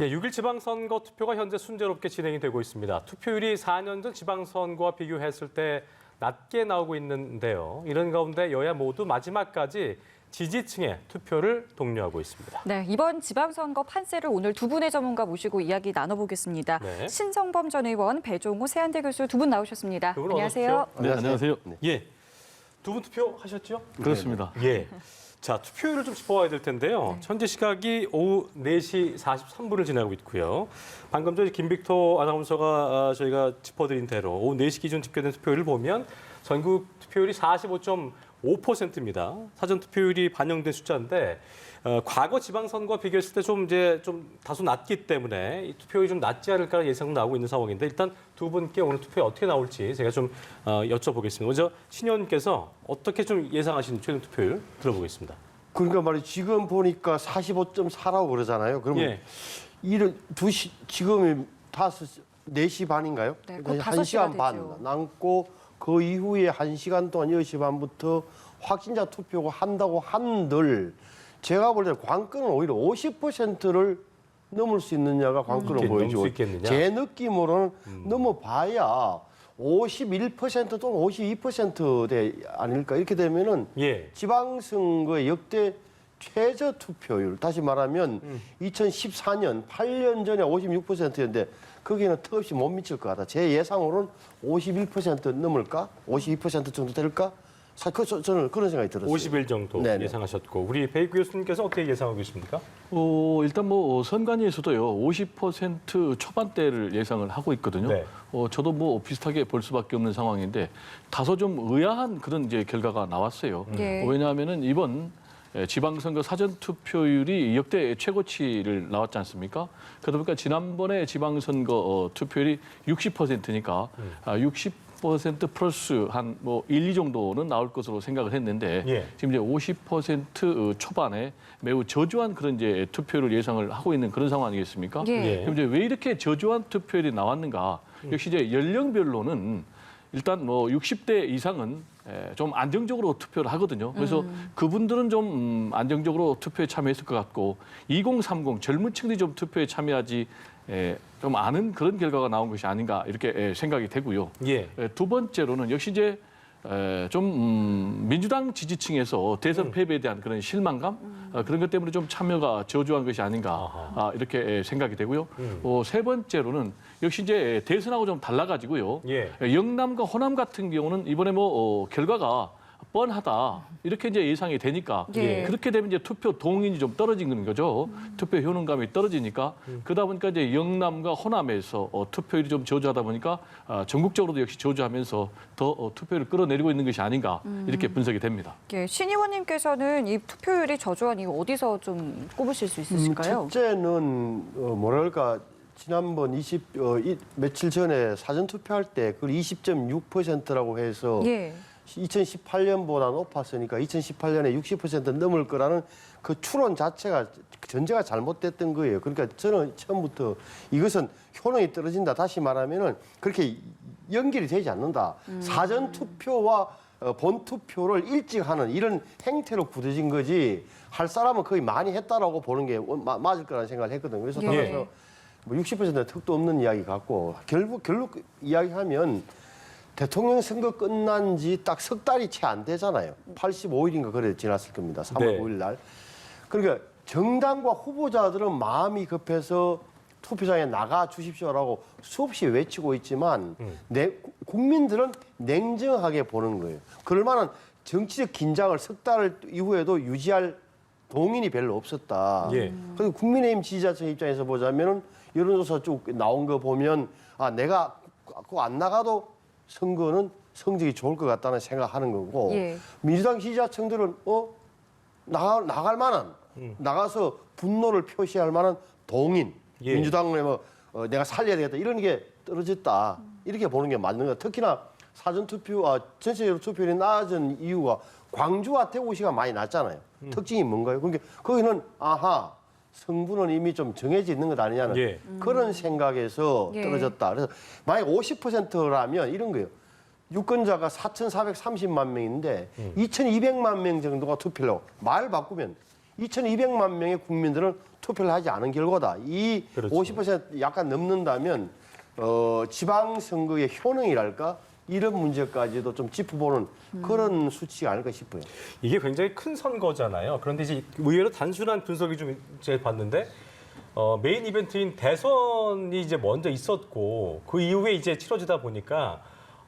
네, 6일 지방선거 투표가 현재 순조롭게 진행이 되고 있습니다. 투표율이 4년 전 지방선거와 비교했을 때 낮게 나오고 있는데요. 이런 가운데 여야 모두 마지막까지 지지층의 투표를 독려하고 있습니다. 네, 이번 지방선거 판세를 오늘 두 분의 전문가 모시고 이야기 나눠보겠습니다. 네. 신성범 전 의원, 배종호 세한대 교수 두 분 나오셨습니다. 두 분 안녕하세요. 네, 안녕하세요. 예, 두 분 투표하셨죠? 그렇습니다. 예. 자, 투표율을 좀 짚어봐야 될 텐데요. 현재 시각이 오후 4시 43분을 지나고 있고요. 방금 전에 김빅토 아나운서가 저희가 짚어드린 대로 오후 4시 기준 집계된 투표율을 보면 전국 투표율이 45.5%입니다. 사전 투표율이 반영된 숫자인데 과거 지방선거와 비교했을 때 좀 다소 낮기 때문에 이 투표율이 좀 낮지 않을까 예상도 나오고 있는 상황인데 일단 두 분께 오늘 투표에 어떻게 나올지 제가 좀 여쭤보겠습니다. 먼저 신 의원께서 어떻게 좀 예상하시는 최종 투표율 들어보겠습니다. 그러니까 말이 지금 보니까 45.4라고 그러잖아요. 그러면 예. 이를 2시 지금이 4시 반인가요? 네, 곧 1시간 5시가 반 되죠. 남고 그 이후에 1시간 동안 10시 반부터 확진자 투표가 한다고 한들 제가 볼 때 관건은 오히려 50%를 넘을 수 있느냐가 관건을 넘을 수 보여주고 있겠느냐? 제 느낌으로는 넘어봐야 51% 또는 52%대 아닐까 이렇게 되면은 예. 지방선거의 역대 최저 투표율 다시 말하면 2014년 8년 전에 56%였는데 거기는 턱없이 못 미칠 것 같다. 제 예상으로는 51% 넘을까? 52% 정도 될까? 저는 그런 생각이 들었어요. 50일 정도 네네. 예상하셨고 우리 배 교수님께서 어떻게 예상하고 계십니까? 일단 선관위에서도요 50% 초반대를 예상을 하고 있거든요. 네. 저도 비슷하게 볼 수밖에 없는 상황인데 다소 좀 의아한 그런 이제 결과가 나왔어요. 예. 왜냐하면은 이번 지방선거 사전 투표율이 역대 최고치를 나왔지 않습니까? 그러다 보니까 지난번에 지방선거 투표율이 60%니까 60% 플러스 한 1, 2 정도는 나올 것으로 생각을 했는데 예. 지금 이제 50% 초반에 매우 저조한 그런 이제 투표율을 예상을 하고 있는 그런 상황 아니겠습니까? 예. 그럼 이제 왜 이렇게 저조한 투표율이 나왔는가? 역시 이제 연령별로는 일단 60대 이상은 좀 안정적으로 투표를 하거든요. 그래서 그분들은 좀 안정적으로 투표에 참여했을 것 같고 2030 젊은 층들이 좀 투표에 참여하지 좀 아는 그런 결과가 나온 것이 아닌가 이렇게 생각이 되고요. 예. 두 번째로는 역시 이제 좀 민주당 지지층에서 대선 패배에 대한 그런 실망감 그런 것 때문에 좀 참여가 저조한 것이 아닌가 이렇게 생각이 되고요. 세 번째로는 역시 이제 대선하고 좀 달라가지고요. 예. 영남과 호남 같은 경우는 이번에 결과가 뻔하다 이렇게 이제 예상이 되니까 예. 그렇게 되면 이제 투표 동인이 좀 떨어지는 거죠. 투표 효능감이 떨어지니까 그러다 보니까 이제 영남과 호남에서 투표율이 좀 저조하다 보니까 전국적으로도 역시 저조하면서 더 투표율을 끌어내리고 있는 것이 아닌가 이렇게 분석이 됩니다. 예, 신 의원님께서는 이 투표율이 저조한 이유 어디서 좀 꼽으실 수 있으실까요? 첫째는 뭐랄까 지난번 며칠 전에 사전 투표할 때 그걸 20.6%라고 해서 예. 2018년보다 높았으니까 2018년에 60% 넘을 거라는 그 추론 자체가 전제가 잘못됐던 거예요. 그러니까 저는 처음부터 이것은 효능이 떨어진다. 다시 말하면은 그렇게 연결이 되지 않는다. 사전 투표와 본 투표를 일찍 하는 이런 행태로 굳어진 거지 할 사람은 거의 많이 했다라고 보는 게 맞을 거라는 생각을 했거든요. 그래서 예. 따라서 60% 턱도 없는 이야기 같고 결국 이야기하면 대통령 선거 끝난 지 딱 석 달이 채 안 되잖아요. 85일인가 그래 지났을 겁니다. 3월 네. 5일 날. 그러니까 정당과 후보자들은 마음이 급해서 투표장에 나가 주십시오라고 수없이 외치고 있지만 국민들은 냉정하게 보는 거예요. 그럴 만한 정치적 긴장을 석 달 이후에도 유지할 동인이 별로 없었다. 예. 그리고 국민의힘 지지자층 입장에서 보자면은 여론조사 쭉 나온 거 보면 내가 그거 안 나가도 선거는 성적이 좋을 것 같다는 생각하는 거고 예. 민주당 지지자층들은 나갈 만한 나가서 분노를 표시할 만한 동인 예. 민주당에 내가 살려야 되겠다 이런 게 떨어졌다 이렇게 보는 게 맞는 거야. 특히나 사전 투표 전체적으로 투표율이 낮은 이유가 광주와 대구시가 많이 낮잖아요. 특징이 뭔가요? 그러니까 거기는 성분은 이미 좀 정해져 있는 것 아니냐는 예. 그런 생각에서 예. 떨어졌다. 그래서 만약 50%라면 이런 거예요. 유권자가 4,430만 명인데 2,200만 명 정도가 투표를 하고 말 바꾸면 2,200만 명의 국민들은 투표를 하지 않은 결과다. 이 그렇죠. 50% 약간 넘는다면 지방선거의 효능이랄까 이런 문제까지도 좀 짚어보는 그런 수치가 아닐까 싶어요. 이게 굉장히 큰 선거잖아요. 그런데 이제 의외로 단순한 분석이 좀 제가 봤는데 메인 이벤트인 대선이 이제 먼저 있었고 그 이후에 이제 치러지다 보니까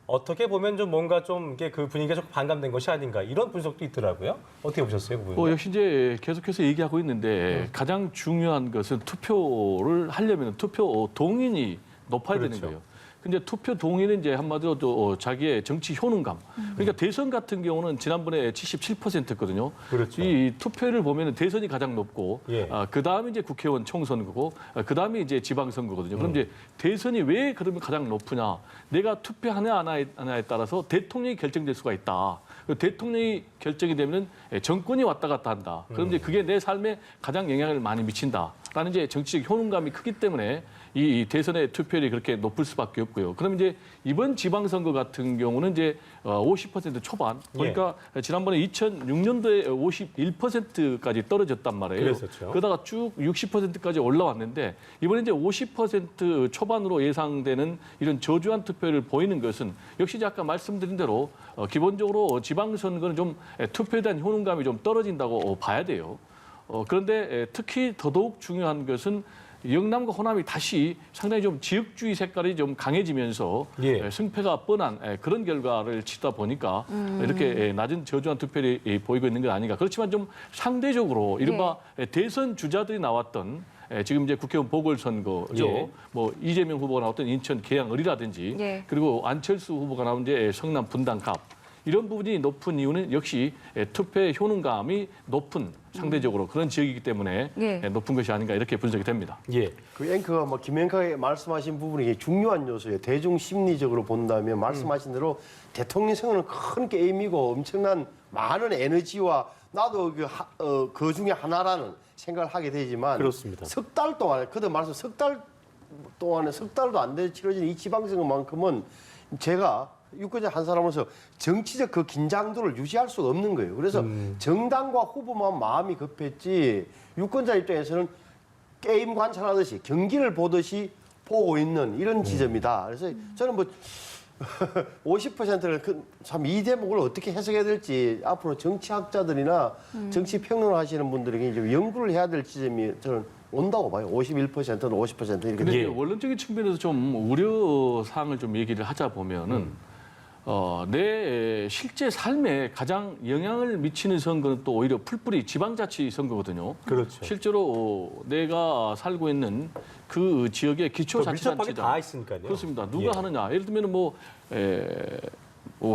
어떻게 보면 좀 뭔가 좀 이게 그 분위기가 좀 반감된 것이 아닌가 이런 분석도 있더라고요. 어떻게 보셨어요, 그 부분? 역시 이제 계속해서 얘기하고 있는데 가장 중요한 것은 투표를 하려면 투표 동인이 높아야 그렇죠. 되는 거예요. 근데 투표 동의는 이제 한마디로 또 자기의 정치 효능감. 그러니까 대선 같은 경우는 지난번에 77%였거든요. 그렇죠. 이 투표를 보면 대선이 가장 높고, 예. 그 다음에 이제 국회의원 총선거고, 그 다음에 이제 지방선거거든요. 그럼 이제 대선이 왜 그러면 가장 높으냐? 내가 투표하냐 안 하냐에 따라서 대통령이 결정될 수가 있다. 대통령이 결정이 되면 정권이 왔다 갔다 한다. 그럼 이제 그게 내 삶에 가장 영향을 많이 미친다라는 이제 정치적 효능감이 크기 때문에 이 대선의 투표율이 그렇게 높을 수밖에 없고요. 그럼 이제 이번 지방선거 같은 경우는 이제 50% 초반 보니까 지난번에 2006년도에 51%까지 떨어졌단 말이에요. 그랬었죠. 그러다가 쭉 60%까지 올라왔는데 이번에 이제 50% 초반으로 예상되는 이런 저조한 투표를 보이는 것은 역시 이제 아까 말씀드린 대로 기본적으로 지방선거는 좀 투표에 대한 효능감이 좀 떨어진다고 봐야 돼요. 그런데 특히 더더욱 중요한 것은 영남과 호남이 다시 상당히 좀 지역주의 색깔이 좀 강해지면서 예. 승패가 뻔한 그런 결과를 치다 보니까 이렇게 낮은 저조한 투표율이 보이고 있는 것 아닌가. 그렇지만 좀 상대적으로 이른바 대선 주자들이 나왔던 지금 이제 국회의원 보궐선거죠. 예. 뭐 이재명 후보가 나왔던 인천 계양을이라든지 예. 그리고 안철수 후보가 나온 이제 성남 분당갑 이런 부분이 높은 이유는 역시 투표의 효능감이 높은 상대적으로 그런 지역이기 때문에 예. 높은 것이 아닌가 이렇게 분석이 됩니다. 예. 그 앵커가 뭐 김앵커가 말씀하신 부분이 중요한 요소예요. 대중 심리적으로 본다면 말씀하신 대로 대통령 선거는 큰 게임이고 엄청난 많은 에너지와 나도 그 중에 하나라는 생각을 하게 되지만 그렇습니다. 석 달 동안에 그도 말씀 석 달 동안에 석 달도 안 돼 치러진 이 지방선거만큼은 제가 유권자 한 사람으로서 정치적 그 긴장도를 유지할 수가 없는 거예요. 그래서 정당과 후보만 마음이 급했지 유권자 입장에서는 게임 관찰하듯이 경기를 보듯이 보고 있는 이런 지점이다. 그래서 저는 뭐 50%를 참 이 대목을 어떻게 해석해야 될지 앞으로 정치학자들이나 정치 평론을 하시는 분들에게 좀 연구를 해야 될 지점이 저는 온다고 봐요. 51%는 50% 이렇게. 근데 예. 원론적인 측면에서 좀 우려 사항을 좀 얘기를 하자 보면은 내 실제 삶에 가장 영향을 미치는 선거는 또 오히려 풀뿌리 지방자치 선거거든요. 그렇죠. 실제로 내가 살고 있는 그 지역의 밀접하게 기초자치단체장 다 있으니까요. 그렇습니다. 누가 예. 하느냐? 예를 들면 뭐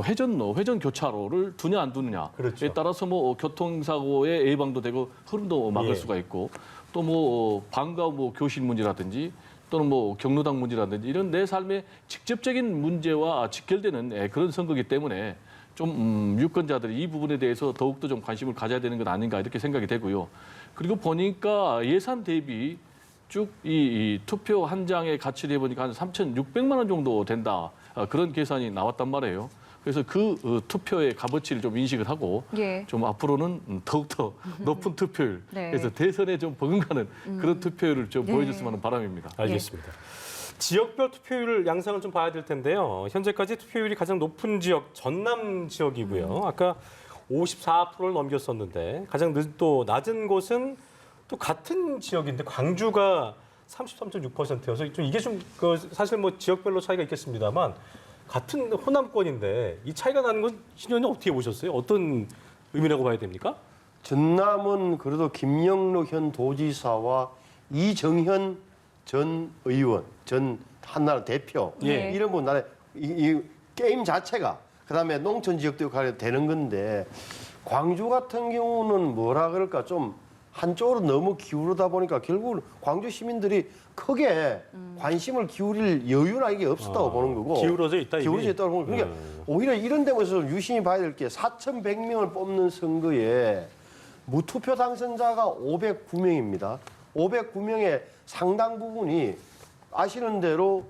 회전 교차로를 두냐 안 두느냐에 그렇죠. 따라서 뭐 교통사고의 예방도 되고 흐름도 막을 예. 수가 있고 또 뭐 방과 뭐 교실 문제라든지 또는 뭐 경로당 문제라든지 이런 내 삶의 직접적인 문제와 직결되는 그런 선거이기 때문에 좀 유권자들이 이 부분에 대해서 더욱더 좀 관심을 가져야 되는 것 아닌가 이렇게 생각이 되고요. 그리고 보니까 예산 대비 쭉 이 투표 한 장의 가치를 해보니까 한 3,600만 원 정도 된다. 그런 계산이 나왔단 말이에요. 그래서 그 투표의 값어치를 좀 인식을 하고 예. 좀 앞으로는 더욱더 높은 투표율, 네. 그래서 대선에 좀 버금가는 그런 투표율을 좀 네. 보여줬으면 하는 바람입니다. 알겠습니다. 지역별 투표율 양상을 좀 봐야 될 텐데요. 현재까지 투표율이 가장 높은 지역 전남 지역이고요. 아까 54%를 넘겼었는데 가장 또 낮은 곳은 또 같은 지역인데 광주가 33.6%여서 좀 이게 좀 사실 뭐 지역별로 차이가 있겠습니다만 같은 호남권인데 이 차이가 나는 건 신현님 어떻게 보셨어요? 어떤 의미라고 봐야 됩니까? 전남은 그래도 김영로 현 도지사와 이정현 전 의원, 전 한나라 대표 예. 이런 분 나라 이 게임 자체가 그다음에 농촌 지역도 가려 되는 건데 광주 같은 경우는 뭐라 그럴까 좀 한쪽으로 너무 기울어다 보니까 결국 광주 시민들이 크게 관심을 기울일 여유나 이게 없었다고 보는 거고 기울어져 있다, 이미? 기울어져 있다고 보는 거고 그러니까 오히려 이런 데면서 유심히 봐야 될 게 4,100명을 뽑는 선거에 무투표 당선자가 509명입니다. 509명의 상당 부분이 아시는 대로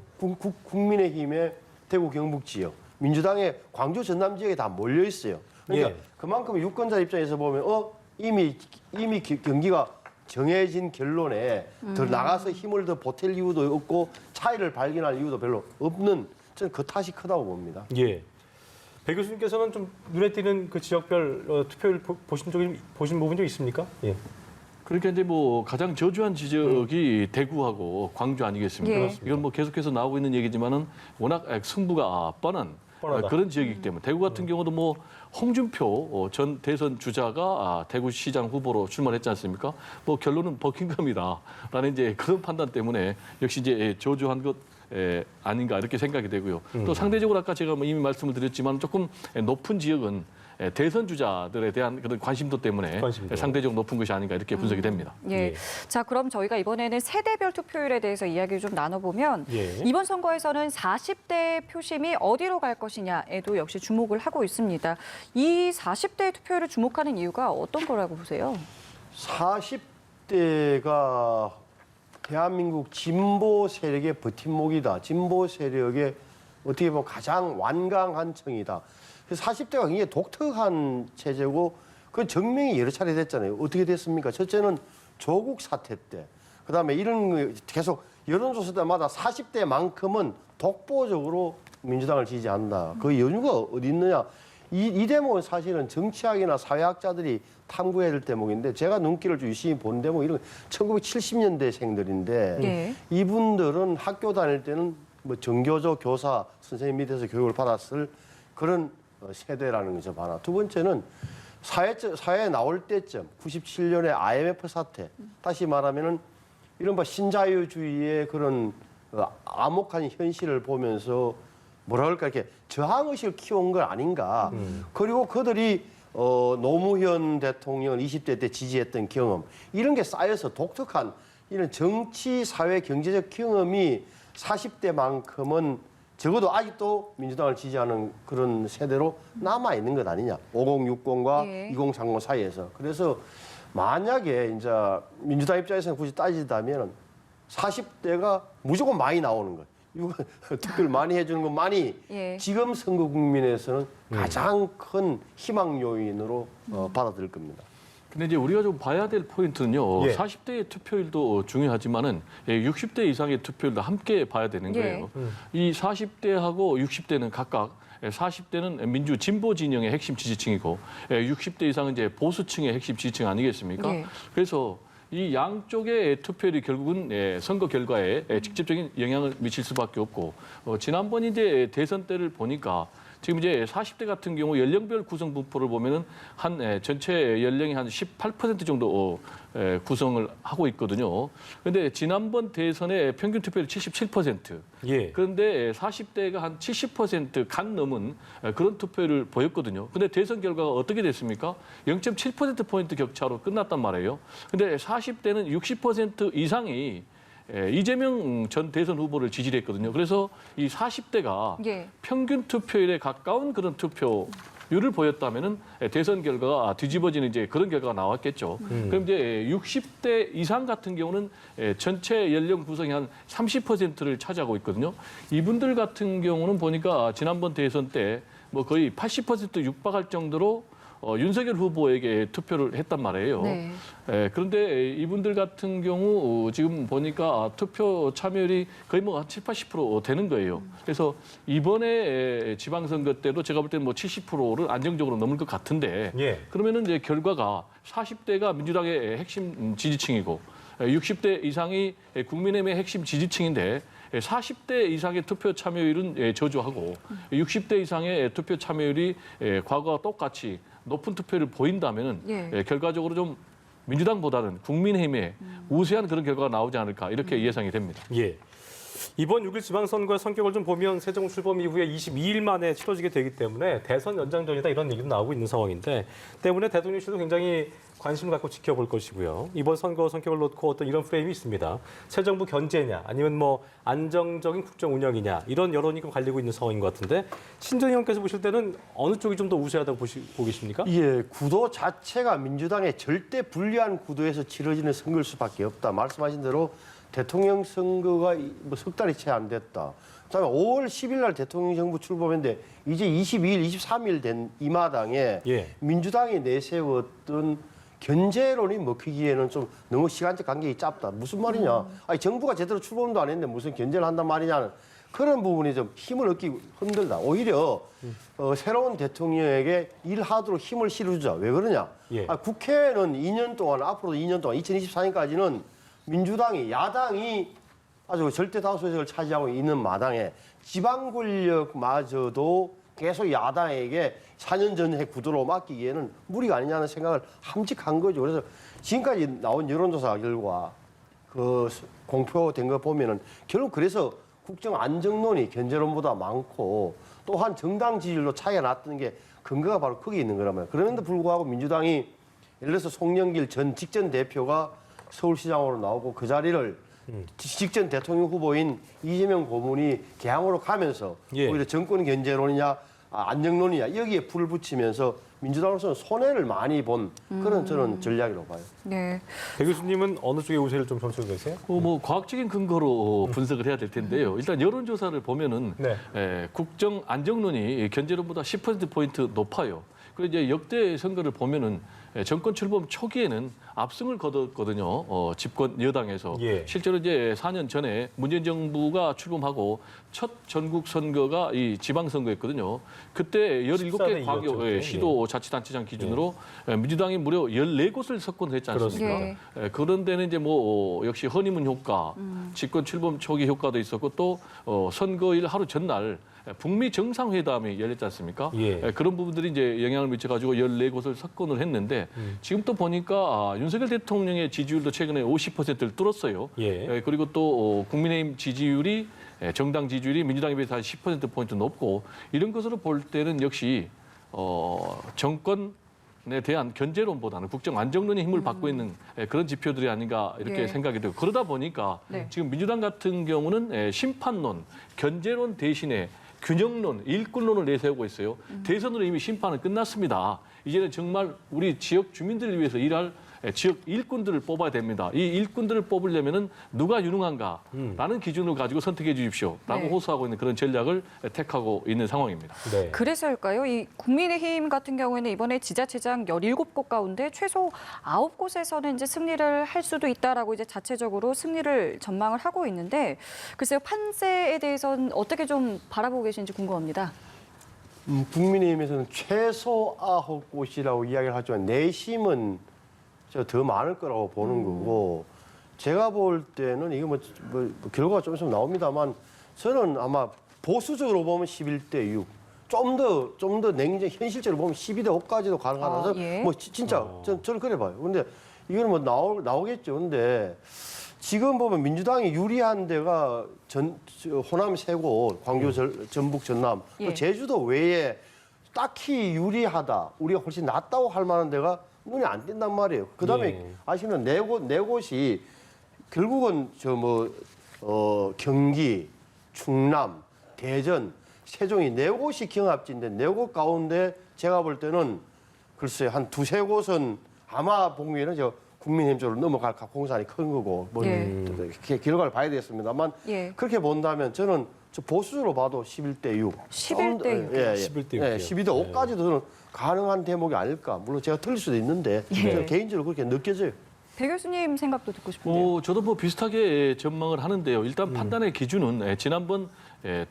국민의힘의 대구 경북 지역, 민주당의 광주 전남 지역에 다 몰려 있어요. 그러니까 예. 그만큼 유권자 입장에서 보면 이미 경기가 정해진 결론에 더 나가서 힘을 더 보탤 이유도 없고 차이를 발견할 이유도 별로 없는 저는 그 탓이 크다고 봅니다. 예. 배 교수님께서는 좀 눈에 띄는 그 지역별 투표율 보신 부분 좀 있습니까? 예. 그러니까 이제 뭐 가장 저조한 지역이 대구하고 광주 아니겠습니까? 예. 이건 뭐 계속해서 나오고 있는 얘기지만은 워낙 승부가 뻔한 뻔하다. 그런 지역이기 때문에 대구 같은 경우도 뭐 홍준표 전 대선 주자가 대구시장 후보로 출마했지 않습니까? 뭐 결론은 버킹엄이다라는 이제 그런 판단 때문에 역시 이제 저조한 것 아닌가 이렇게 생각이 되고요. 또 상대적으로 아까 제가 뭐 이미 말씀을 드렸지만 조금 높은 지역은 대선 주자들에 대한 그런 관심도 때문에 관심도. 상대적으로 높은 것이 아닌가 이렇게 분석이 됩니다. 예. 예. 자, 그럼 저희가 이번에는 세대별 투표율에 대해서 이야기를 좀 나눠보면 예. 이번 선거에서는 40대 표심이 어디로 갈 것이냐에도 역시 주목을 하고 있습니다. 이 40대 투표율을 주목하는 이유가 어떤 거라고 보세요? 40대가 대한민국 진보 세력의 버팀목이다. 진보 세력의 어떻게 보면 가장 완강한 층이다. 40대가 굉장히 독특한 체제고 그 증명이 여러 차례 됐잖아요. 어떻게 됐습니까? 첫째는 조국 사태 때, 그다음에 이런 거 계속 여론조사 때마다 40대만큼은 독보적으로 민주당을 지지한다. 그 연유가 어디 있느냐? 이 대목은 사실은 정치학이나 사회학자들이 탐구해야 될 대목인데 제가 눈길을 좀 유심히 본 대목 이런 1970년대생들인데 예. 이분들은 학교 다닐 때는 뭐 정교조 교사 선생님 밑에서 교육을 받았을 그런 세대라는 거죠. 하나. 두 번째는 사회에 나올 때쯤 97년에 IMF 사태 다시 말하면은 이른바 신자유주의의 그런 암묵한 현실을 보면서 뭐라 그럴까 이렇게 저항의식을 키운 건 아닌가. 그리고 그들이 노무현 대통령 20대 때 지지했던 경험 이런 게 쌓여서 독특한 이런 정치, 사회, 경제적 경험이 40대만큼은 적어도 아직도 민주당을 지지하는 그런 세대로 남아 있는 것 아니냐. 5060과 예. 2030 사이에서. 그래서 만약에 이제 민주당 입장에서는 굳이 따지자면 40대가 무조건 많이 나오는 거예요. 이거 투표를 많이 해주는 건 많이 예. 지금 선거 국민에서는 가장 큰 희망 요인으로 받아들일 겁니다. 근데 이제 우리가 좀 봐야 될 포인트는요. 예. 40대의 투표율도 중요하지만은 60대 이상의 투표율도 함께 봐야 되는 예. 거예요. 이 40대하고 60대는 각각 40대는 민주 진보 진영의 핵심 지지층이고 60대 이상은 이제 보수층의 핵심 지지층 아니겠습니까? 예. 그래서 이 양쪽의 투표율이 결국은 선거 결과에 직접적인 영향을 미칠 수밖에 없고 지난번 이제 대선 때를 보니까 지금 이제 40대 같은 경우 연령별 구성 분포를 보면은 한 전체 연령이 한 18% 정도 구성을 하고 있거든요. 그런데 지난번 대선의 평균 투표율이 77%. 예. 그런데 40대가 한 70%간 넘은 그런 투표율을 보였거든요. 근데 대선 결과가 어떻게 됐습니까? 0.7%포인트 격차로 끝났단 말이에요. 근데 40대는 60% 이상이 이재명 전 대선 후보를 지지했거든요. 그래서 이 40대가 예. 평균 투표율에 가까운 그런 투표율을 보였다면은 대선 결과가 뒤집어지는 이제 그런 결과가 나왔겠죠. 그럼 이제 60대 이상 같은 경우는 전체 연령 구성이 한 30%를 차지하고 있거든요. 이분들 같은 경우는 보니까 지난번 대선 때 뭐 거의 80% 육박할 정도로 윤석열 후보에게 투표를 했단 말이에요. 네. 그런데 이분들 같은 경우 지금 보니까 투표 참여율이 거의 뭐 한 70, 80% 되는 거예요. 그래서 이번에 지방선거 때도 제가 볼 때는 뭐 70%를 안정적으로 넘을 것 같은데 예. 그러면은 이제 결과가 40대가 민주당의 핵심 지지층이고 60대 이상이 국민의힘의 핵심 지지층인데 40대 이상의 투표 참여율은 저조하고 60대 이상의 투표 참여율이 과거와 똑같이 높은 투표를 보인다면은 예. 결과적으로 좀 민주당보다는 국민의힘에 우세한 그런 결과가 나오지 않을까 이렇게 예상이 됩니다. 예. 이번 6일 지방선거의 성격을 좀 보면 새 정부 출범 이후에 22일 만에 치러지게 되기 때문에 대선 연장전이다 이런 얘기도 나오고 있는 상황인데 때문에 대통령실도 굉장히 관심을 갖고 지켜볼 것이고요. 이번 선거 성격을 놓고 어떤 이런 프레임이 있습니다. 새 정부 견제냐 아니면 뭐 안정적인 국정 운영이냐 이런 여론이 갈리고 있는 상황인 것 같은데 신정희 의원께서 보실 때는 어느 쪽이 좀 더 우세하다고 보고 계십니까? 예, 구도 자체가 민주당의 절대 불리한 구도에서 치러지는 선거일 수밖에 없다. 말씀하신 대로 대통령 선거가 뭐 석 달이 채 안 됐다. 그다음에 5월 10일 날 대통령 정부 출범했는데 이제 22일, 23일 된 이 마당에 예. 민주당이 내세웠던 견제론이 먹히기에는 좀 너무 시간적 간격이 짧다. 무슨 말이냐? 아니 정부가 제대로 출범도 안 했는데 무슨 견제를 한단 말이냐는 그런 부분이 좀 힘을 얻기 힘들다. 오히려 새로운 대통령에게 일하도록 힘을 실어주자. 왜 그러냐? 예. 국회는 2년 동안 앞으로도 2년 동안 2024년까지는 민주당이 야당이 아주 절대 다수석을 차지하고 있는 마당에 지방 권력마저도 계속 야당에게 4년 전의 구도로 맡기기에는 무리가 아니냐는 생각을 함직한 거죠. 그래서 지금까지 나온 여론조사 결과 그 공표된 거 보면은 결국 그래서 국정 안정론이 견제론보다 많고 또한 정당 지지율로 차이가 났던 게 근거가 바로 거기 있는 거란 말이에요. 그럼에도 불구하고 민주당이 예를 들어서 송영길 전 직전 대표가 서울시장으로 나오고 그 자리를 직전 대통령 후보인 이재명 고문이 개항으로 가면서 예. 오히려 정권 견제론이냐 안정론이냐 여기에 불을 붙이면서 민주당으로서는 손해를 많이 본 그런 저는 전략이라고 봐요. 네. 배 교수님은 어느 쪽의 우세를 좀 점치고 계세요? 뭐 과학적인 근거로 분석을 해야 될 텐데요. 일단 여론조사를 보면은 네. 국정 안정론이 견제론보다 10%포인트 높아요. 그리고 이제 역대 선거를 보면은 정권 출범 초기에는 압승을 거뒀거든요. 집권 여당에서. 예. 실제로 이제 4년 전에 문재인 정부가 출범하고 첫 전국 선거가 이 지방선거였거든요. 그때 17개 14대 광역 이었죠, 그때. 시도자치단체장 기준으로 민주당이 무려 14곳을 석권을 했지 않습니까? 그렇습니다. 그런 데는 이제 뭐 역시 허니문 효과, 집권 출범 초기 효과도 있었고 또 선거일 하루 전날 북미 정상회담이 열렸지 않습니까? 예. 그런 부분들이 이제 영향을 미쳐가지고 14곳을 석권을 했는데 지금 또 보니까 윤석열 대통령의 지지율도 최근에 50%를 뚫었어요. 예. 그리고 또 국민의힘 지지율이 정당 지지율이 민주당에 비해서 한 10%포인트 높고 이런 것으로 볼 때는 역시 정권에 대한 견제론보다는 국정 안정론의 힘을 받고 있는 그런 지표들이 아닌가 이렇게 예. 생각이 되고 그러다 보니까 네. 지금 민주당 같은 경우는 심판론, 견제론 대신에 균형론, 일꾼론을 내세우고 있어요. 대선으로 이미 심판은 끝났습니다. 이제는 정말 우리 지역 주민들을 위해서 일할 지역 일꾼들을 뽑아야 됩니다. 이 일꾼들을 뽑으려면은 누가 유능한가라는 기준을 가지고 선택해 주십시오라고 네. 호소하고 있는 그런 전략을 택하고 있는 상황입니다. 네. 그래서일까요? 이 국민의힘 같은 경우에는 이번에 지자체장 17곳 가운데 최소 9곳에서는 이제 승리를 할 수도 있다라고 이제 자체적으로 승리를 전망을 하고 있는데 글쎄요 판세에 대해서는 어떻게 좀 바라보고 계신지 궁금합니다. 국민의힘에서는 최소 9곳이라고 이야기를 하지만 내심은 더 많을 거라고 보는 거고 제가 볼 때는 이게 뭐 결과가 좀 있으면 나옵니다만 저는 아마 보수적으로 보면 11대 6 좀 더 냉정 현실적으로 보면 12대 5까지도 가능하다서 예. 뭐 진짜 저는 그래 봐요. 근데 이거는 뭐 나오겠죠. 근데 지금 보면 민주당이 유리한 데가 호남 3곳, 광주, 전북, 전남, 예. 또 제주도 외에 딱히 유리하다, 우리가 훨씬 낫다고 할 만한 데가 눈에 안 띈단 말이에요. 그다음에 예. 아시면 네 곳이 결국은 경기, 충남, 대전, 세종이 4곳이 경합지인데 4곳 가운데 제가 볼 때는 글쎄요 한 2-3곳은 아마 복무에는 국민의힘 쪽으로 넘어갈 공산이 큰 거고 뭐 이렇게 결과를 봐야 되겠습니다만 예. 그렇게 본다면 저는 보수적으로 봐도 11대 6. 11대 6. 예, 예. 11대 6. 예, 12대 5까지도 저는 가능한 대목이 아닐까. 물론 제가 틀릴 수도 있는데 저는 개인적으로 그렇게 느껴져요. 배 교수님 생각도 듣고 싶은데요. 저도 뭐 비슷하게 전망을 하는데요. 일단 판단의 기준은 지난번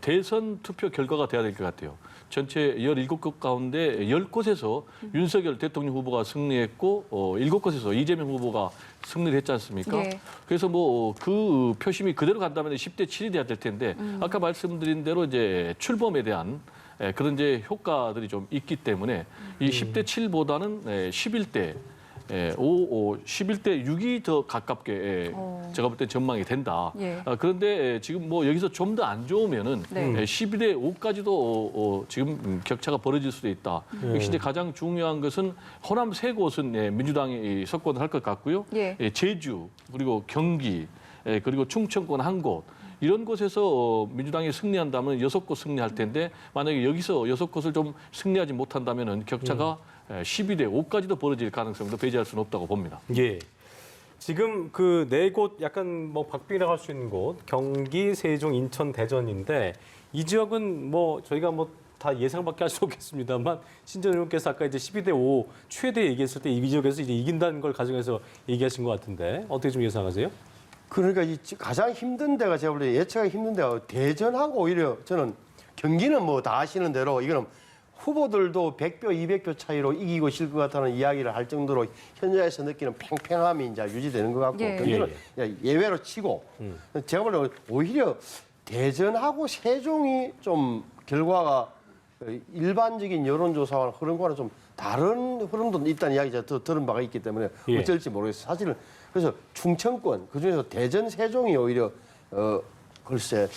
대선 투표 결과가 돼야 될 것 같아요. 전체 17곳 가운데 10곳에서 윤석열 대통령 후보가 승리했고 7곳에서 이재명 후보가 승리를 했지 않습니까? 예. 그래서 뭐 그 표심이 그대로 간다면 10대 7이 돼야 될 텐데 아까 말씀드린 대로 이제 출범에 대한 그런 이제 효과들이 좀 있기 때문에 이 10대 7보다는 11대 11대 6이 더 가깝게 제가 볼 때 전망이 된다. 예. 그런데 지금 뭐 여기서 좀 더 안 좋으면은 네. 12대 5까지도 지금 격차가 벌어질 수도 있다. 역시 이제 가장 중요한 것은 호남 3곳은 민주당이 석권을 할 것 같고요. 예. 제주 그리고 경기 그리고 충청권 1곳. 이런 곳에서 민주당이 승리한다면 6곳 승리할 텐데 만약에 여기서 6곳을 좀 승리하지 못한다면은 격차가 12대 5까지도 벌어질 가능성도 배제할 수는 없다고 봅니다. 예. 지금 그 4곳 약간 뭐 박빙이라고 할 수 있는 곳 경기, 세종, 인천, 대전인데 이 지역은 뭐 저희가 뭐 다 예상밖에 할 수 없겠습니다만 신전 의원께서 아까 이제 12대 5 최대 얘기했을 때 이 지역에서 이제 이긴다는 걸 가정해서 얘기하신 것 같은데 어떻게 좀 예상하세요? 그러니까 이 가장 힘든 데가 제가 볼 때 예측하기 힘든 데가 대전하고 오히려 저는 경기는 뭐 다 아시는 대로 이거는 후보들도 100표, 200표 차이로 이기고 질 것 같다는 이야기를 할 정도로 현장에서 느끼는 팽팽함이 이제 유지되는 것 같고 예. 경기는 예외로 치고 제가 볼 때 오히려 대전하고 세종이 좀 결과가 일반적인 여론조사와 흐름과는 좀 다른 흐름도 있다는 이야기 제가 들은 바가 있기 때문에 예. 어쩔지 모르겠어요. 사실은 그래서 충청권 그중에서 대전 세종이 오히려 글쎄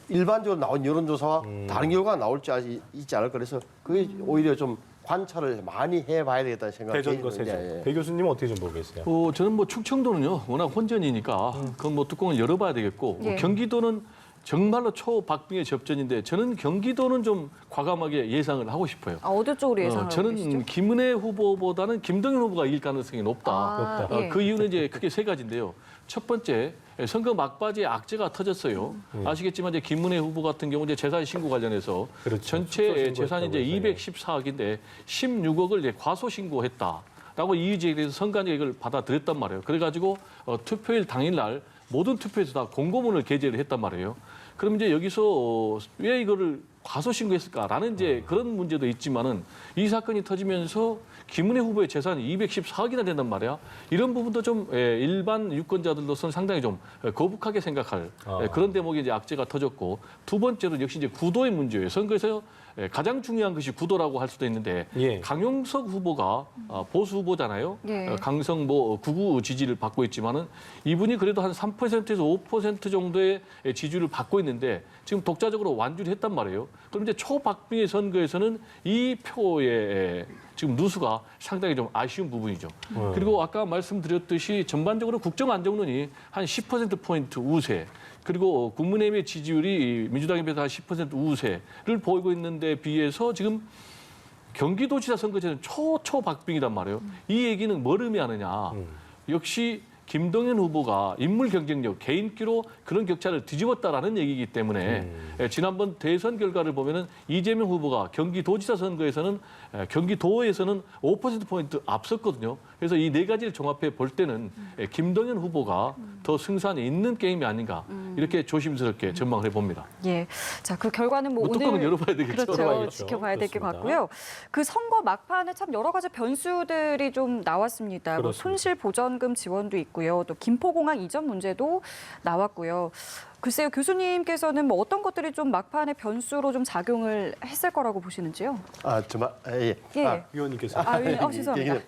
일반적으로 나온 여론조사와 다른 결과가 나올지 있지 않을까 그래서 그게 오히려 좀 관찰을 많이 해봐야 되겠다는 생각이 대전과 드는데, 세종. 예. 배 교수님은 어떻게 좀 보고 계세요? 저는 뭐 충청도는요 워낙 혼전이니까 그건 뭐 뚜껑을 열어봐야 되겠고 예. 경기도는 정말로 초박빙의 접전인데 저는 경기도는 좀 과감하게 예상을 하고 싶어요. 어느 쪽으로 예상을 하고 저는 계시죠? 김은혜 후보보다는 김동연 후보가 이길 가능성이 높다. 예. 그 이유는 이제 크게 세 가지인데요. 첫 번째, 선거 막바지에 악재가 터졌어요. 아시겠지만 이제 김은혜 후보 같은 경우 이제 재산 신고 관련해서 그렇죠. 전체 재산이 이제 신고했다고 214억인데 16억을 이제 과소 신고했다라고 이의제기에 대해서 선관위가 이걸 받아들였단 말이에요. 그래가지고 투표일 당일날 모든 투표에서 다 공고문을 게재를 했단 말이에요. 그럼 이제 여기서 왜 이거를 과소 신고했을까라는 이제 그런 문제도 있지만은 이 사건이 터지면서 김은혜 후보의 재산이 214억이나 된단 말이야. 이런 부분도 좀 일반 유권자들로서는 상당히 좀 거북하게 생각할 그런 대목이 이제 악재가 터졌고 두 번째로 역시 이제 구도의 문제예요. 선거에서 가장 중요한 것이 구도라고 할 수도 있는데 예. 강용석 후보가 보수 후보잖아요. 예. 강성 뭐 구구 지지를 받고 있지만은 이분이 그래도 한 3%에서 5% 정도의 지지를 받고 있는데 지금 독자적으로 완주를 했단 말이에요. 그럼 이제 초박빙의 선거에서는 이 표의 지금 누수가 상당히 좀 아쉬운 부분이죠. 그리고 아까 말씀드렸듯이 전반적으로 국정안정론이 한 10%포인트 우세, 그리고 국민의힘의 지지율이 민주당에 비해서 한 10% 우세를 보이고 있는데 비해서 지금 경기도지사 선거제는 초박빙이란 말이에요. 이 얘기는 뭘 의미하느냐. 역시 김동연 후보가 인물 경쟁력, 개인기로 그런 격차를 뒤집었다라는 얘기이기 때문에 지난번 대선 결과를 보면은 이재명 후보가 경기도지사 선거에서는 경기도에서는 5%포인트 앞섰거든요. 그래서 이 네 가지를 종합해 볼 때는 김동연 후보가 더 승산이 있는 게임이 아닌가 이렇게 조심스럽게 전망을 해봅니다. 예. 자, 그 결과는 뭐 뭐 오늘 뚜껑은 열어봐야 되겠죠. 그렇죠. 열어봐야겠죠. 지켜봐야 될 것 그렇습니다. 같고요. 그 선거 막판에 참 여러 가지 변수들이 좀 나왔습니다. 뭐 그렇습니다. 손실 보전금 지원도 있고요. 또 김포공항 이전 문제도 나왔고요. 글쎄요, 교수님께서는 뭐 어떤 것들이 좀 막판에 변수로 좀 작용을 했을 거라고 보시는지요? 정말 예. 예. 위원님께서. 죄송합니다.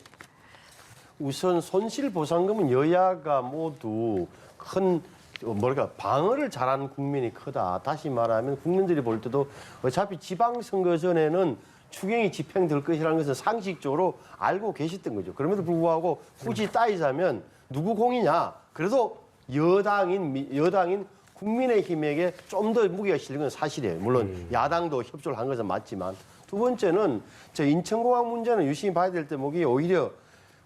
우선 손실보상금은 여야가 모두 큰 방어를 잘하는 국민이 크다. 다시 말하면 국민들이 볼 때도 어차피 지방선거 전에는 추경이 집행될 것이라는 것은 상식적으로 알고 계셨던 거죠. 그럼에도 불구하고 굳이 따지자면 누구 공이냐? 그래도 여당인 국민의힘에게 좀 더 무게가 실린 건 사실이에요. 물론 야당도 협조를 한 것은 맞지만 두 번째는 저 인천공항 문제는 유심히 봐야 될 대목이 오히려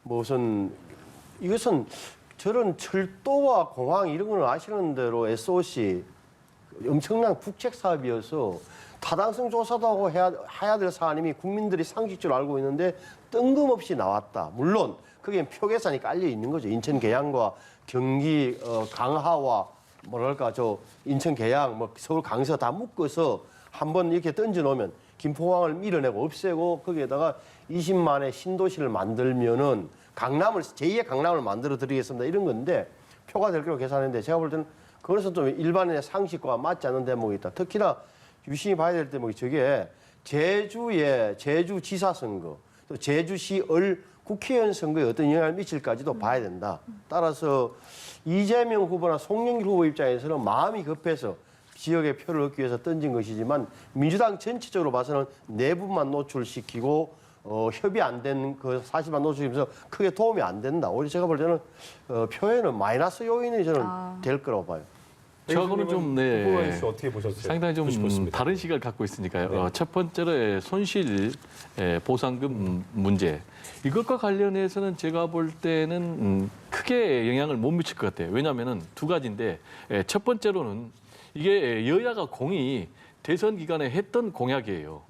무슨 이것은 저런 철도와 공항 이런 거는 아시는 대로 SOC 엄청난 국책 사업이어서 타당성 조사도 하고 해야 될 사안임이 국민들이 상식적으로 알고 있는데 뜬금없이 나왔다. 물론 거기엔 표 계산이 깔려 있는 거죠. 인천 계양과 경기 강하와 뭐랄까 저 인천 계양 뭐 서울 강서 다 묶어서 한번 이렇게 던져 놓으면 김포공항을 밀어내고 없애고 거기에다가 20만의 신도시를 만들면은 강남을 제2의 강남을 만들어 드리겠습니다 이런 건데 표가 될 거라고 계산했는데 제가 볼 때는 그것은 좀 일반인의 상식과 맞지 않는 대목이 있다. 특히나 유심히 봐야 될 대목이 저게 제주지사 선거 또 제주시을 국회의원 선거에 어떤 영향을 미칠까지도 봐야 된다. 따라서 이재명 후보나 송영길 후보 입장에서는 마음이 급해서 지역의 표를 얻기 위해서 던진 것이지만 민주당 전체적으로 봐서는 내부만 노출시키고 협의 안 된 그 사실만 노출시키면서 크게 도움이 안 된다. 오히려 제가 볼 때는 표에는 마이너스 요인이 저는 될 거라고 봐요. 저거는 좀 후보님 어떻게 보셨어요? 상당히 좀 듣고 싶습니다. 다른 시각을 갖고 있으니까요. 네. 첫 번째로 손실 보상금 문제. 이것과 관련해서는 제가 볼 때는 크게 영향을 못 미칠 것 같아요. 왜냐하면 두 가지인데 첫 번째로는 이게 여야가 공이 대선 기간에 했던 공약이에요.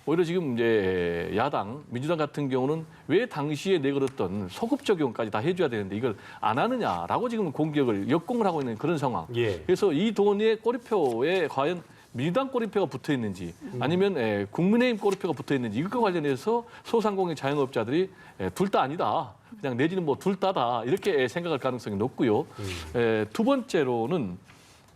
오히려 지금 이제 야당, 민주당 같은 경우는 왜 당시에 내걸었던 소급 적용까지 다 해줘야 되는데 이걸 안 하느냐라고 지금 공격을 역공을 하고 있는 그런 상황. 예. 그래서 이 돈의 꼬리표에 과연 민주당 꼬리표가 붙어 있는지 아니면 국민의힘 꼬리표가 붙어 있는지 이것과 관련해서 소상공인 자영업자들이 둘 다 아니다. 그냥 내지는 뭐 둘 다다 이렇게 생각할 가능성이 높고요. 두 번째로는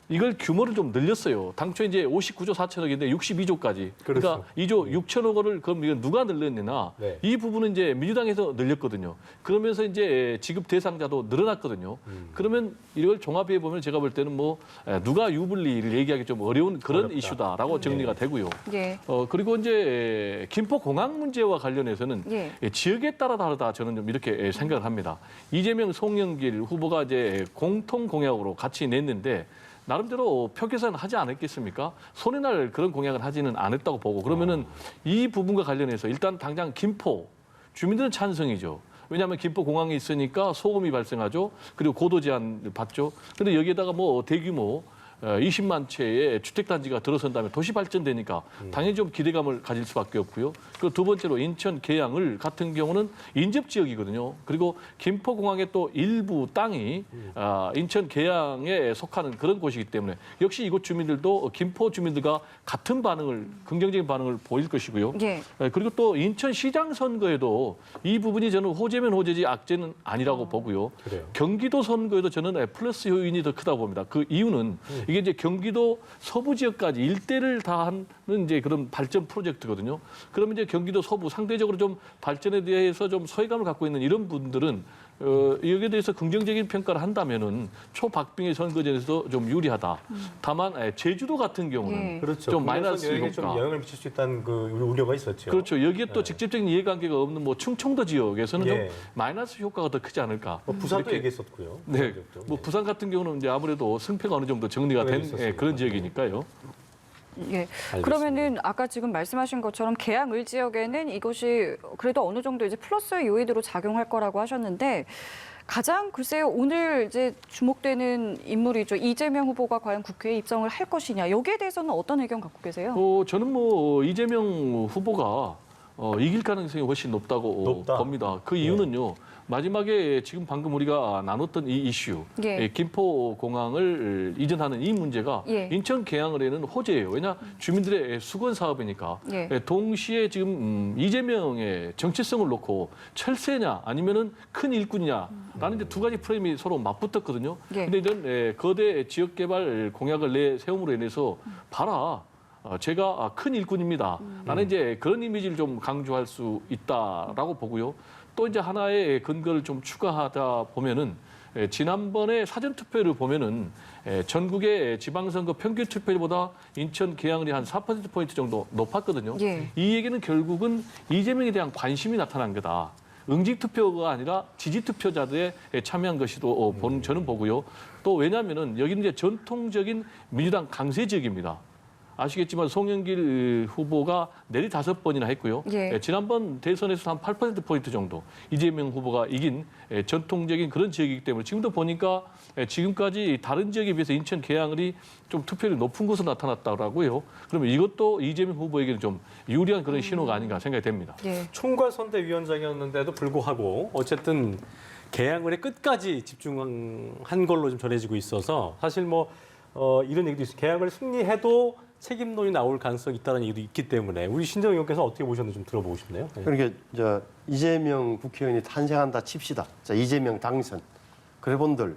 이걸 규모를 좀 늘렸어요. 당초 이제 59조 4천억인데 62조까지. 그러니까 그렇죠. 2조 6천억 원을 그럼 이건 누가 늘렸느냐? 네. 이 부분은 이제 민주당에서 늘렸거든요. 그러면서 이제 지급 대상자도 늘어났거든요. 그러면 이걸 종합해 보면 제가 볼 때는 뭐 누가 유불리를 얘기하기 좀 어려운 그런 어렵다. 이슈다라고 정리가 되고요. 예. 그리고 이제 김포 공항 문제와 관련해서는 예. 지역에 따라 다르다 저는 좀 이렇게 생각을 합니다. 이재명, 송영길 후보가 이제 공통 공약으로 같이 냈는데 나름대로 표 계산하지 않았겠습니까? 손해 날 그런 공약을 하지는 않았다고 보고 그러면은 이 부분과 관련해서 일단 당장 김포 주민들은 찬성이죠. 왜냐하면 김포 공항이 있으니까 소음이 발생하죠. 그리고 고도 제한을 받죠. 그런데 여기에다가 뭐 대규모 20만 채의 주택단지가 들어선다면 도시 발전되니까 당연히 좀 기대감을 가질 수밖에 없고요. 그리고 두 번째로 인천 계양을 같은 경우는 인접 지역이거든요. 그리고 김포공항의 또 일부 땅이 인천 계양에 속하는 그런 곳이기 때문에 역시 이곳 주민들도 김포 주민들과 같은 반응을 긍정적인 반응을 보일 것이고요. 예. 그리고 또 인천시장 선거에도 이 부분이 저는 호재면 호재지 악재는 아니라고 보고요. 그래요. 경기도 선거에도 저는 플러스 요인이 더 크다고 봅니다. 그 이유는 이게 이제 경기도 서부 지역까지 일대를 다 하는 이제 그런 발전 프로젝트거든요. 그러면 이제 경기도 서부 상대적으로 좀 발전에 대해서 좀 소외감을 갖고 있는 이런 분들은 여기에 대해서 긍정적인 평가를 한다면은 초박빙의 선거전에서 좀 유리하다. 다만 제주도 같은 경우는 예. 그렇죠. 좀 마이너스 여행에 좀 효과. 영향을 미칠 수 있다는 그 우려가 있었죠. 그렇죠. 여기에 또 직접적인 이해관계가 없는 뭐 충청도 지역에서는 예. 좀 마이너스 효과가 더 크지 않을까. 뭐 부산도 이렇게. 얘기했었고요. 네. 부산 뭐 부산 같은 경우는 이제 아무래도 승패가 어느 정도 정리가 된 있었습니다. 그런 지역이니까요. 예. 그러면은 아까 지금 말씀하신 것처럼 계양을 지역에는 이것이 그래도 어느 정도 이제 플러스 요인으로 작용할 거라고 하셨는데 가장 글쎄요 오늘 이제 주목되는 인물이죠. 이재명 후보가 과연 국회에 입성을 할 것이냐 여기에 대해서는 어떤 의견 갖고 계세요? 저는 뭐 이재명 후보가 이길 가능성이 훨씬 높다고 높다. 봅니다. 그 이유는요. 마지막에 지금 방금 우리가 나눴던 이 이슈, 예. 김포 공항을 이전하는 이 문제가 예. 인천 계양을에는 호재예요. 왜냐 주민들의 수건 사업이니까. 예. 동시에 지금 이재명의 정체성을 놓고 철새냐 아니면은 큰 일꾼이냐라는 이제 두 가지 프레임이 서로 맞붙었거든요. 예. 근데 이런 거대 지역 개발 공약을 내세움으로 인해서 봐라. 제가 큰 일꾼입니다. 라는 이제 그런 이미지를 좀 강조할 수 있다라고 보고요. 또 이제 하나의 근거를 좀 추가하다 보면은 지난번에 사전 투표를 보면은 전국의 지방선거 평균 투표율보다 인천 계양을이 한 4%포인트 정도 높았거든요. 예. 이 얘기는 결국은 이재명에 대한 관심이 나타난 거다. 응직 투표가 아니라 지지 투표자들의 참여한 것이도 저는 보고요. 또 왜냐하면은 여기는 이제 전통적인 민주당 강세 지역입니다. 아시겠지만 송영길 후보가 내리 5번이나 했고요. 예. 지난번 대선에서 한 8%포인트 정도 이재명 후보가 이긴 전통적인 그런 지역이기 때문에 지금도 보니까 지금까지 다른 지역에 비해서 인천 계양을이 좀 투표율이 높은 곳으로 나타났다고요. 그러면 이것도 이재명 후보에게는 좀 유리한 그런 신호가 아닌가 생각이 됩니다. 예. 총괄선대위원장이었는데도 불구하고 어쨌든 계양을의 끝까지 집중한 걸로 좀 전해지고 있어서 사실 뭐 이런 얘기도 있어요. 계양을 승리해도 책임론이 나올 가능성이 있다는 얘기도 있기 때문에 우리 신정 의원께서 어떻게 보셨는지 좀 들어보고 싶네요. 네. 그러니까 이재명 국회의원이 탄생한다 칩시다. 자, 이재명 당선. 그래 본들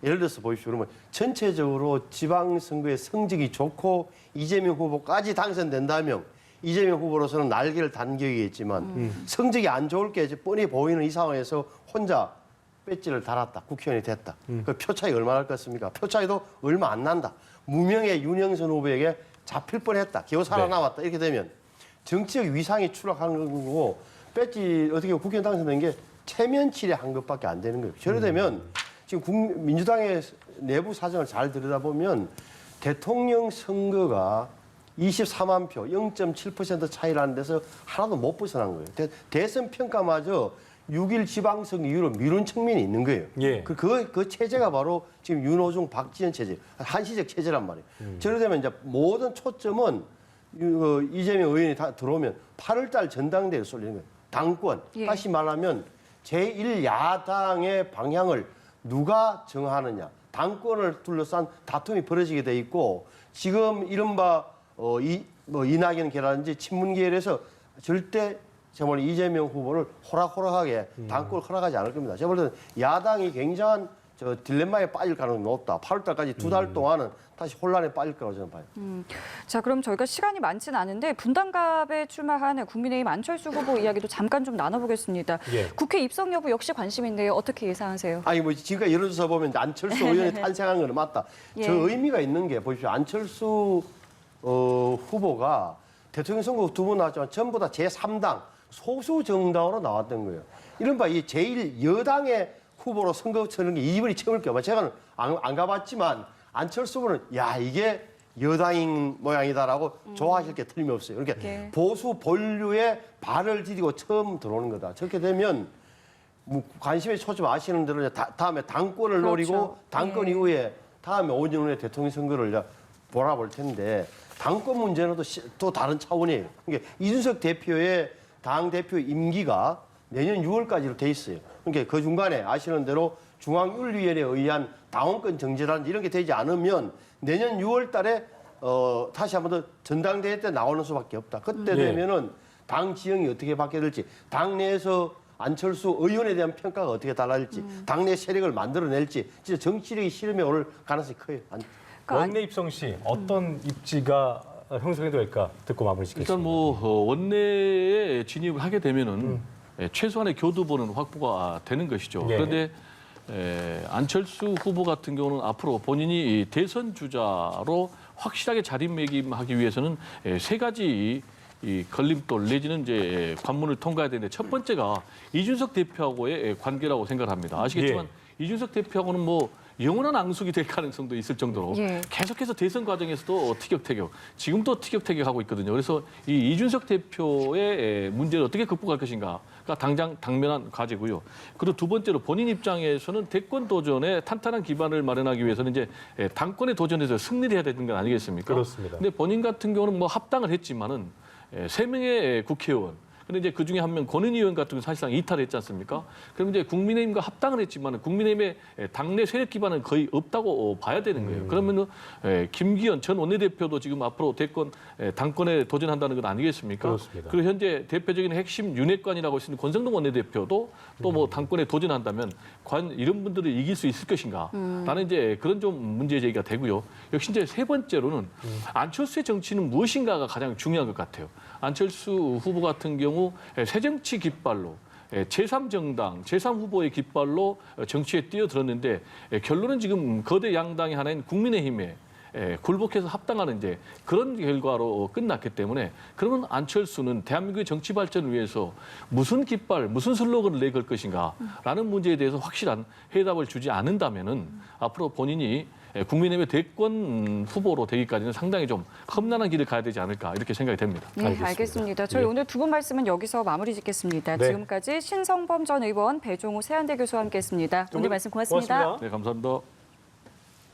예를 들어서 보십시오. 그러면 전체적으로 지방선거의 성적이 좋고 이재명 후보까지 당선된다면 이재명 후보로서는 날개를 단 격이겠지만 성적이 안 좋을 게 이제 뻔히 보이는 이 상황에서 혼자 배지를 달았다. 국회의원이 됐다. 그 표 차이 얼마나 날 것 같습니까? 표 차이도 얼마 안 난다. 무명의 윤영선 후보에게 잡힐 뻔했다. 겨우 살아남았다. 이렇게 되면 정치적 위상이 추락하는 거고 배지 어떻게 국회의원 당선된 게 체면치레 한 것밖에 안 되는 거예요. 저래 되면 지금 민주당의 내부 사정을 잘 들여다보면 대통령 선거가 24만 표, 0.7% 차이라는 데서 하나도 못 벗어난 거예요. 대선 평가마저 6.1 지방선거 이후로 미룬 측면이 있는 거예요. 예. 그 체제가 바로 지금 윤호중, 박지원 체제, 한시적 체제란 말이에요. 저래 되면 이제 모든 초점은 이재명 의원이 다 들어오면 8월 달 전당대회에 쏠리는 거예요. 당권. 예. 다시 말하면 제1야당의 방향을 누가 정하느냐. 당권을 둘러싼 다툼이 벌어지게 돼 있고 지금 이른바 이낙연 계라든지 친문계열에서 절대 정말 이재명 후보를 호락호락하게 당권을 허락하지 않을 겁니다. 제가 볼 때는 야당이 굉장한 딜레마에 빠질 가능성이 높다. 8월 달까지 2달 동안은 다시 혼란에 빠질 거라고 저는 봐요. 자, 그럼 저희가 시간이 많지는 않은데 분당갑에 출마한 국민의힘 안철수 후보 이야기도 잠깐 좀 나눠보겠습니다. 예. 국회 입성 여부 역시 관심인데요. 어떻게 예상하세요? 아니 뭐 지금까지 여론조사 보면 안철수 의원이 탄생한 건 맞다. 예. 저 의미가 있는 게 보십시오. 안철수 후보가 대통령 선거 2번 나왔지만 전부 다 제3당 소수 정당으로 나왔던 거예요. 이른바 이 제1여당의 후보로 선거 치는 게 이번이 처음일 거예요. 제가 안 가봤지만 안철수 후보는 야 이게 여당인 모양이다라고 좋아하실 게 틀림없어요. 그러니까 예. 보수 본류의 발을 디디고 처음 들어오는 거다. 저렇게 되면 뭐 관심에 초점하시는 대로 이제 다음에 당권을 그렇죠. 노리고 당권 예. 이후에 다음에 5년 후에 대통령 선거를 이제 몰아볼 텐데 당권 문제는 또 다른 차원이에요. 그러니까 이준석 대표의 당 대표 임기가 내년 6월까지로 돼 있어요. 그러니까 그 중간에 아시는 대로 중앙윤리위원회에 의한 당원권 정지라든지 이런 게 되지 않으면 내년 6월 달에 다시 한 번 더 전당대회 때 나오는 수밖에 없다. 그때 예. 되면은 당 지형이 어떻게 바뀌어질지, 당내에서 안철수 의원에 대한 평가가 어떻게 달라질지, 당내 세력을 만들어낼지, 진짜 정치력이 실험에 오를 가능성이 커요. 원내 입성 시 어떤 입지가 형성이 될까 듣고 마무리 짓겠습니다. 일단 뭐 원내에 진입을 하게 되면은 최소한의 교두보는 확보가 되는 것이죠. 예. 그런데 안철수 후보 같은 경우는 앞으로 본인이 대선 주자로 확실하게 자리매김하기 위해서는 세 가지 이 걸림돌 내지는 이제 관문을 통과해야 되는데 첫 번째가 이준석 대표하고의 관계라고 생각을 합니다. 아시겠지만 이준석 대표하고는 뭐 영원한 앙숙이 될 가능성도 있을 정도로 예. 계속해서 대선 과정에서도 티격태격, 지금도 티격태격하고 있거든요. 그래서 이 이준석 대표의 문제를 어떻게 극복할 것인가가 당장 당면한 과제고요. 그리고 두 번째로 본인 입장에서는 대권 도전에 탄탄한 기반을 마련하기 위해서는 이제 당권에 도전해서 승리를 해야 되는 건 아니겠습니까? 그렇습니다. 근데 본인 같은 경우는 뭐 합당을 했지만은 3명의 국회의원 근데 이제 그 중에 한 명 권은희 의원 같은 경우 사실상 이탈했지 않습니까? 그럼 이제 국민의힘과 합당을 했지만 국민의힘의 당내 세력 기반은 거의 없다고 봐야 되는 거예요. 그러면은 김기현 전 원내대표도 지금 앞으로 당권에 도전한다는 건 아니겠습니까? 그렇습니다. 그리고 현재 대표적인 핵심 윤핵관이라고 쓰는 권성동 원내대표도 또 뭐 당권에 도전한다면 과연 이런 분들을 이길 수 있을 것인가? 라는 이제 그런 좀 문제 제기가 되고요. 역시 이제 세 번째로는 안철수의 정치는 무엇인가가 가장 중요한 것 같아요. 안철수 후보 같은 경우 새정치 깃발로 제3정당, 제3후보의 깃발로 정치에 뛰어들었는데 결론은 지금 거대 양당의 하나인 국민의힘에 굴복해서 합당하는 이제 그런 결과로 끝났기 때문에 그러면 안철수는 대한민국의 정치 발전을 위해서 무슨 깃발, 무슨 슬로건을 내걸 것인가라는 문제에 대해서 확실한 해답을 주지 않는다면은 앞으로 본인이 국민의힘의 대권 후보로 되기까지는 상당히 좀 험난한 길을 가야 되지 않을까 이렇게 생각이 됩니다. 네, 알겠습니다. 저희 오늘 두 분 말씀은 여기서 마무리 짓겠습니다. 네. 지금까지 신성범 전 의원, 배종우 세한대 교수와 함께했습니다. 오늘 말씀 고맙습니다. 고맙습니다. 네, 감사합니다.